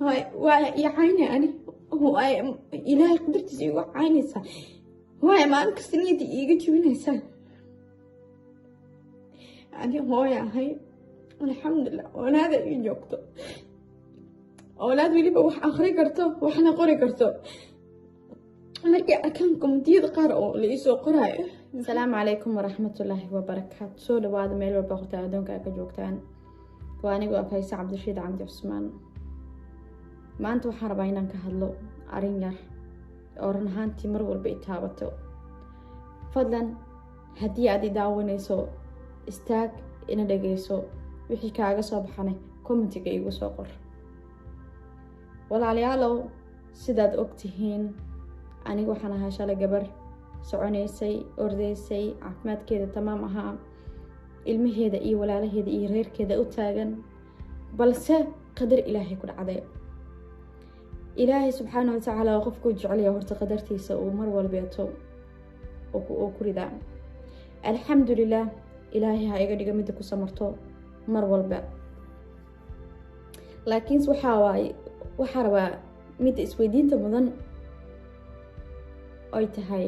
هاي يعيني أنا هو إلهي قدرت يسوي عيني سا هاي ما أنا كسنيتي يجي تشوفني سا أنا هاي الحمد لله وأنا هذا يجوكتو أولاد ولي بوح آخري كرتو وإحنا قري كرتو markii akan komitiyada qaar oo la isoo qoraayo. Asalaamu calaykum waraxmatullaahi wabarakaatu. Soo dhawaada meel walba qofta adoonka ka joogtaan. Waa anigu Faysa Cabdirashiid Cabdi Cusmaan. Maanta waxaan rabaa inaan ka hadlo arrin yar oo run ahaantii mar walba i taabato. Fadlan haddii aad i daawanayso istaag ina dhageyso wixii kaaga soo baxane commentiga igu soo qor. Walaalayaalow sidaad ogtihiin aniga waxaan ahaa shalay gabar soconaysay ordaysay caafimaadkeeda tamaam ahaa ilmaheeda iyo walaalaheeda iyo reerkeeda u taagan balse qadar ilaahay ku dhacday ilaahay subxaanahu wa tacaala qofku jecel yahay horta qadartiisa uu mar walbeeto oo ku ridaa alxamdulillaah ilaahay ha iga dhiga mid ku samarto mar walba laakiin waxa rabaa mid isweydiinta mudan ay tahay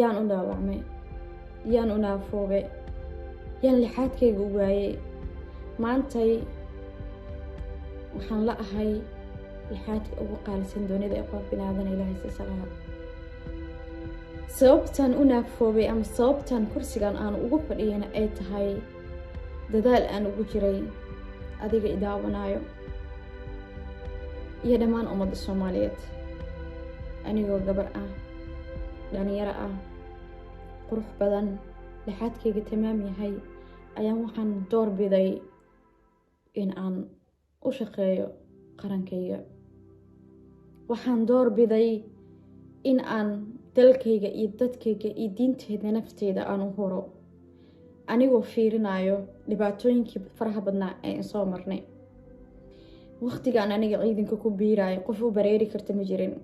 yaan u dhaawacmay yaan u naafoobay yaan lixaadkayga u waayay maantay waxaan la ahay lixaadka ugu qaalisan doonida ee qof binaadan ilaahay salaam sababtan u naafoobay ama sababtan kursigan aan ugu fadhiyana ay tahay dadaal aan ugu jiray adiga i daawanayo iyo dhammaan ummadda Soomaaliyeed anigoo gabar ah dhalinyaro ah qurux badan lixaadkayga tamaam yahay ayaan waxaan doorbiday in aan u shaqeeyo qarankayga waxaan doorbiday in aan dalkayga iyo dadkayga iyo diinteeda nafteeda aan u horo anigoo fiirinayo dhibaatooyinkii faraha badnaa ee soo marnay waqtigaan aniga ciidanka ku biirayo qof u bareeri karta ma jirin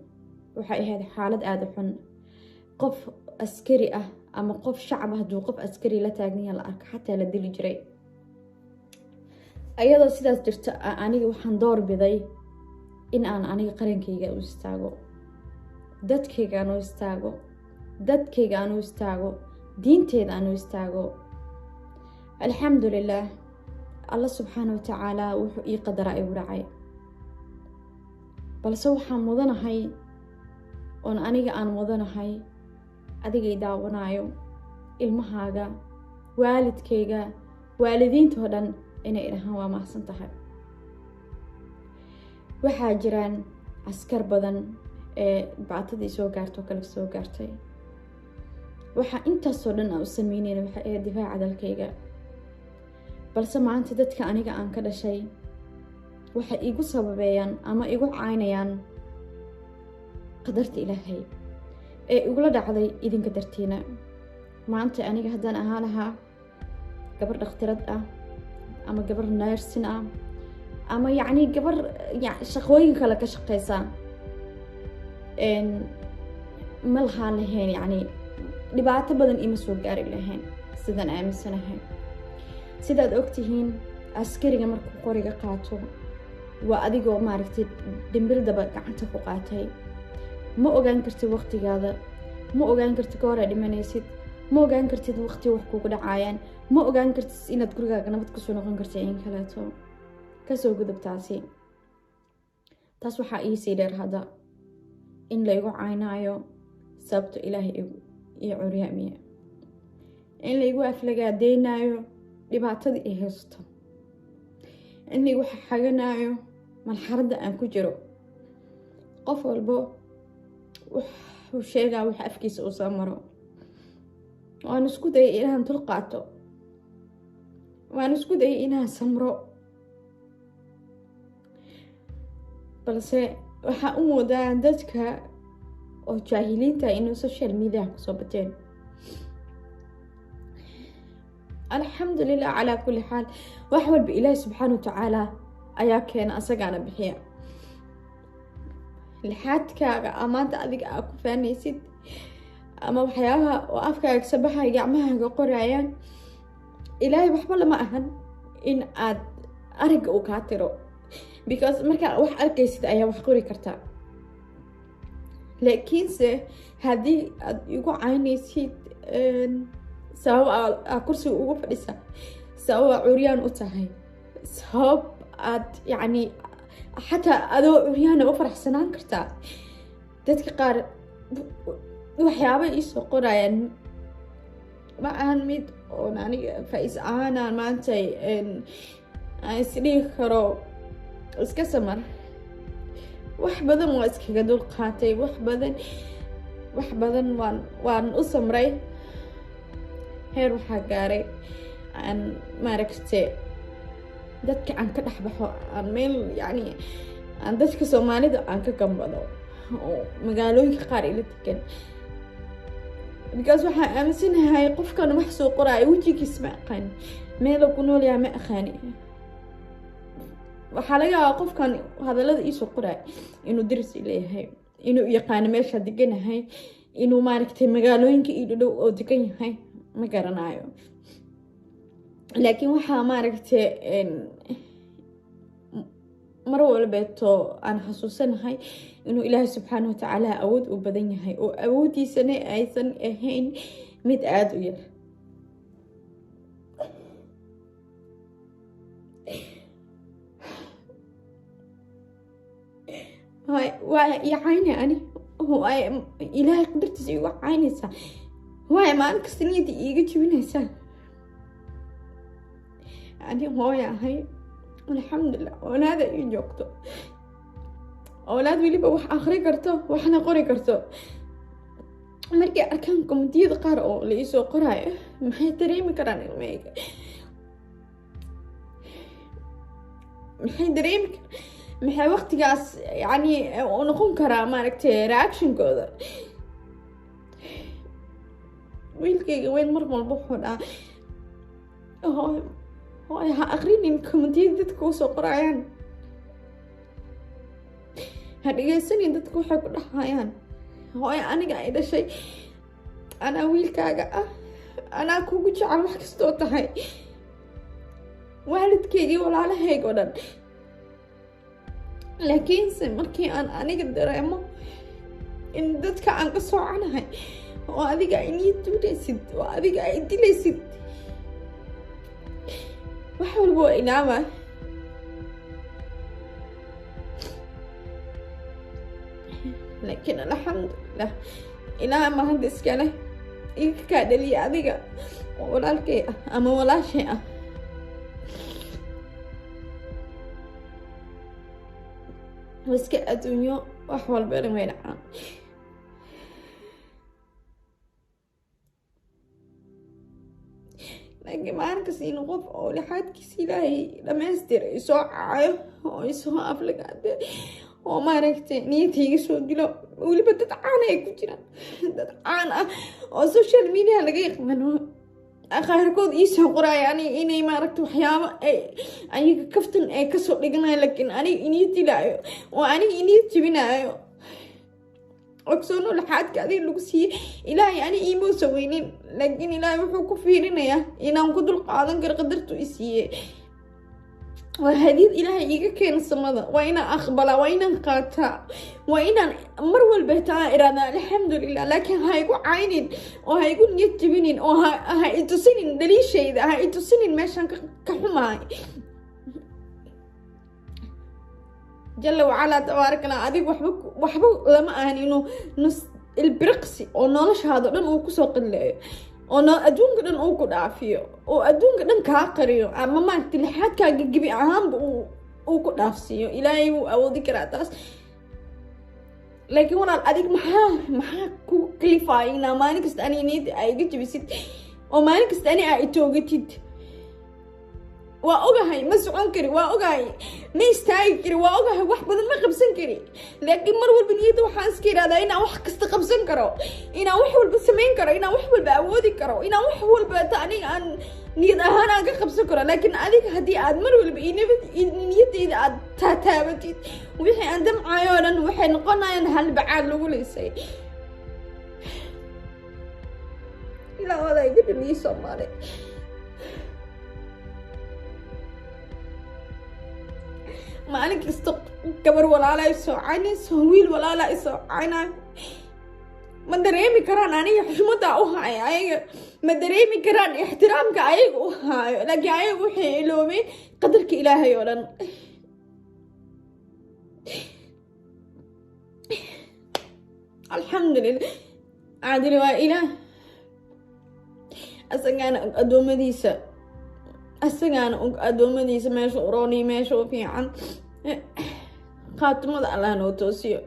waxay ahayd xaalad aad u xun qof askari ah ama qof shacab ah hadduu qof askari la taagnayaa la arko xataa la dili jiray ayadoo sidaas jirta aniga waxaan doorbiday in aan aniga qarankayga u istaago dadkayga aan u istaago dadkayga aan u istaago diinteeda aan u istaago alxamdulillaah Allah subxaanahu wa tacaala wuxuu ii qadaraa igu dhacay balse waxaan mudanahay oon aniga aan mudanahay adigay daawanayo ilmahaaga waalidkayga waalidiintoo dhan inay idhahaan waa mahadsan tahay waxaa jiraan askar badan ee baatadii soo gaartoo kale soo gaartay waxaa intaasoo dhan aan u sameynayna waxa ee difaaca dalkayga balse maanta dadka aniga aan ka dhashay waxay igu sababeeyaan ama igu caynayaan qadarta ilaahay ee igula dhacday idinka dartiina maanta aniga haddaan ahaan lahaa gabar dhakhtarad ah ama gabar neersin ah ama yacni gabar shaqooyin kale ka shaqeysa ma lahaan lahayn yacni dhibaato badan ima soo gaari lahayn sidaan aaminsanahay sidaad ogtihiin askariga markuu qoriga qaato waa adigoo maaragtay dhimbildaba gacanta ku qaatay ma ogaan kartid waqtigaada ma ogaan kartid goor aad dhimanaysid ma ogaan kartid waqti wax kugu dhacayaan ma ogaan kartid inaad gurigaaga nabad kusoo noqon kartid in kaleeto kasoo gudub taas waxaa iisii dheer hadda in laygu caynaayo sababto ilaahay iyo curyaamiye in laygu aflagaadeynayo dhibaatada ay haysto in laygu xaganaayo malxaradda aan ku jiro qof walbo wuxuu sheegaa wax afkiisa uu soo maro waan isku dayay inaan dul qaato waan isku dayay inaan samro balse waxaa u moodaa dadka oo jaahiliinta inuu social media kusoo bateen alxamdulilah calaa kulli xaal wax walba ilaahi subxaana wa tacaala ayaa keena asagaana bixiya lixaadkaaga amaanta adiga aad ku faanaysid ama waxyaabaha oo afkaaga sabaxaya gacmahaaga qorayaan ilaahay waxba lama ahan in aad aragga uu kaa tiro because markaa wax arkaysid ayaa wax qori kartaa. laakiinse haddii aad igu caynaysid sabab aad kursiga ugu fadhisa, sabab aad curyaan u tahay, sabab aad yacni xataa adoo curyaana u faraxsanaan kartaa. dadka qaar waxyaaba iisoo qorayaan ma ahan mid oon aniga faa-is ahaanaan maanta aan isdhihi karo iska samar. wax badan waa iskaga dul qaatay, wax badan waan u samray. heer waxaa gaaray aan maaragte dadka aan ka dhex baxo, aan meel yacni aan dadka soomaalida aan ka gambado oo magaalooyinka qaar ila degan, because waxaan aaminsanahay qofkan wax soo qoraayo wejigiis ma aqaani, meeluu ku nool yahay ma aqaani. waxaa laga yaabaa qofkan hadallada iisoo qoraayo inuu daris leeyahay, inuu yaqaano meesha deganahay, inuu maaragtay magaalooyinka ii dhow oo degan yahay, ma garanayo. laakiin waxaa maaragtay mar walbeeto aan xasuusanahay inuu ilaahay subxaana watacaala awood u badan yahay, oo awoodiisana aysan ahayn mid aada u yar. waa icayna ani ilaahay qadartiisa igu caynaysaa, waay maalin kasta niyadda iiga jibinaysaa. ani hooy ahay, alxamdulilah, awlaada ii joogto, awlaad weliba wax akri karto, waxna qori karto. markay arkaan komitiyada qaar oo la iisoo qoraayo, maxay dareemi karaan ilmeyga? maxay dareemi karaan? maxay waqtigaas yacni u noqon karaa maaragtay reactionkooda? wiilkayga weyn mar walba wuxuu dhahaa hooy ha aqrinin komitiyada dadka usoo qorayaan, ha dhegeysanin dadka waxay ku dhahayaan. hooy aniga ay dhashay, anaa wiilkaaga ah, anaa kugu jecel wax kastoo tahay, waalidkeygii walaalahayga oo dhan. laakiinse markii aan aniga dareemo in dadka aan ka soocanahay, oo adiga ay nii duudaysid, oo adiga ay dilaysid, wax walba waa inaama. laakiin alxamdulilah, ilaaha mahad iskale iga kaa dhaliya adiga oo walaalkay ah ama walaashay ah. iska adduunyo wax walbana way dhacaan. laakiin maalinkas inuu qof oo lixaadkiisa ilaahay dhamaystira isoo cacayo oo isoo aflagaade oo maaragtay niyadta iga soo dilo, weliba dad caan ay ku jiraan, dad caan ah oo social media laga yaqaano, qaarkood iisoo qoraayo inay maaragta waxyaabo ayaga kaftan ay kasoo dhiganayo, laakiin aniga inii dilaayo oo aniga inii jibinaayo. ogsoono laxaadka adiga lagu siiyey ilaahay ani iimoo saweynin, laakiin ilaahay wuxuu ku fiirinayaa inaan ku dul qaadan karo qadartu i siiyey. waa hadiyad ilaahay iiga keena samada, waa inaan aqbalaa, waa inaan qaataa, waa inaan mar walba taa iraada alxamdulilah. laakiin ha igu caynin oo ha igu niyad jibinin oo ha itusinin dhaliishayda, ha itusinin meeshaan ka xumahay. jalla wacalaa tabaarakallah, adig waxba lama ahan inuu ilbiriqsi oo noloshaada dhan uu kusoo qilleeyo, oo adduunka dhan uu ku dhaafiyo, oo adduunka dhan kaa qariyo, ama maaragtay lixaadkaaga gebi ahaanba uu ku dhaafsiiyo. ilaahay wuu awoodi karaa taas. laakiin walaal adig maxaa ku kalifaaya inaa maalin kasta aniga niyadda aa iga jabisid, oo maalin kasta ani aa itoogatid? waa ogahay ma socon kari, waa ogahay ma istaagi kari, waa ogahay wax badan ma qabsan kari, laakiin mar walba niyadda waxaan iska iraadaa inaan wax kasta qabsan karo, inaan wax walba samayn karo, inaan wax walba awoodi karo, inaan wax walba aniga aan niyad ahaan aan ka qabsan karo. laakiin adiga haddii aad mar walba niyaddayda aad taataabatid, wixii aan damcayo o dhan waxay noqonayaan halbacaad lagu leysay. ilaa wadaa iga dhaliyi Soomaali. maalin kasta gabar walaala ay soo caynayso wiil walaala ay soo caynayo ma dareemi karaan aniga xushmada u haayo ayaga ma dareemi karaan ixtiraamka ayaga u haayo laakiin ayaga waxay iloobeen qadarka ilaahay oo dhan alxamdulilah caadili waa ilaah asagaana og addoommadiisa meesha u rooniyo meesha u fiican khaatimada allah noo toosiyo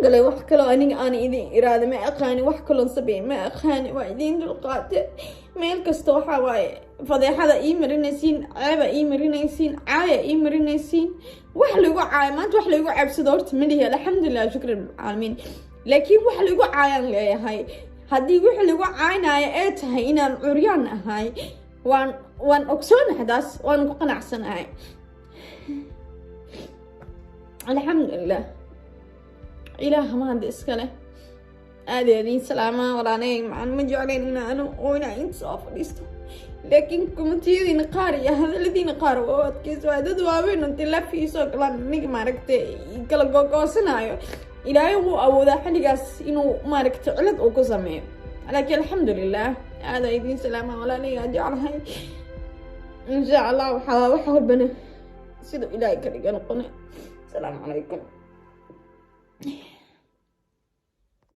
gale wax kaloo aniga aan idin iraada ma aqaani wax kaloo sabi ma aqaani waa idin dulqaate meel kasta waxaa waaye fadeexada ii marinaysiin ceeba ii marinaysiin caaya ii marinaysiin wax lagu caayo maanta wax lagu caabsado horta malihi alxamdulilah shukran bilcaalamiin laakiin wax lagu caayaan leeyahay haddii wix lagu caynaayo ee tahay inaan curyaan ahay waan ogsoonahay taas waan ku qanacsanahay alxamdulilah ilaah mahad iskale aadayadiin salaamaa walaalay macaan ma jecleen inaanu inaa inta soo fadhiisto laakiin kumatiyadiina qaar iyo hadaladiina qaar oo adkeyso waa dad waaweyn oo tilafiisoo galaan aniga maaragtay kala googoosanaayo ilaahay wuu awoodaa xilligaas inuu maaragtay cilad uu ku sameeyo laakiin alxamdulilah aadayadiin salaamaa walaalay aa jeclahay insha allah waxaa wax walbana siduu ilaahay ka dhiga noqone asalaamu calaykum